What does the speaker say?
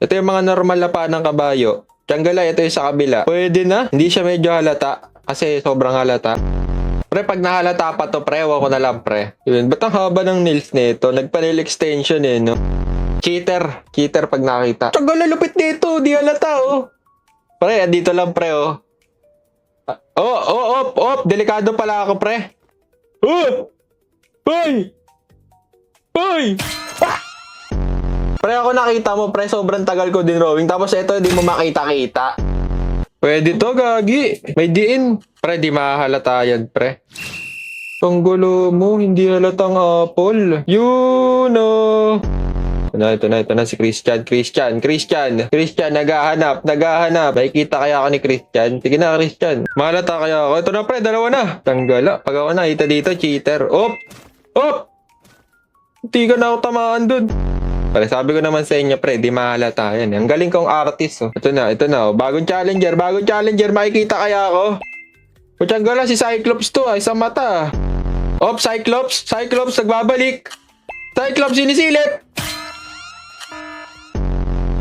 Ito yung mga normal na paa ng kabayo. Tiyanggalay, ito yung sa kabila. Pwede na. Hindi siya medyo halata. Kasi sobrang halata. Pre, pag nahalata pa to, pre, ewan ko na lang, pre. Yun, ba't ang haba ng nails nito? Nagpa-nail extension eh, no? Cheater. Cheater pag nakita. Tiyanggal, lupit nito. Di halata, oh. Pre, dito lang, pre, oh. Delikado pala ako, pre. Oh! Hoy! Hoy! Ah! Pre, ako nakita mo, pre, sobrang tagal ko din drawing. Tapos ito, hindi mo makita-kita. Pwede to, gagi. May diin. Pre, di mahalata yan, pre. Ang gulo mo, hindi halatang apple. Yun, oh. Ito na, si Christian, naghahanap. Nakikita kaya ako ni Christian? Sige na, Christian. Mahalata kaya ako. Ito na, pre, dalawa na. Tanggala. Pag ako nakita dito, cheater. Op! Hindi ka na ako tamaan dun. Pare, sabi ko naman sa inyo, pre, di mahalata yan. Ang galing kong artist, oh. Ito na, oh. Bagong challenger, makikita kaya ako. Putyang si Cyclops to, isang mata. Cyclops, nagbabalik. Cyclops, sinisilip.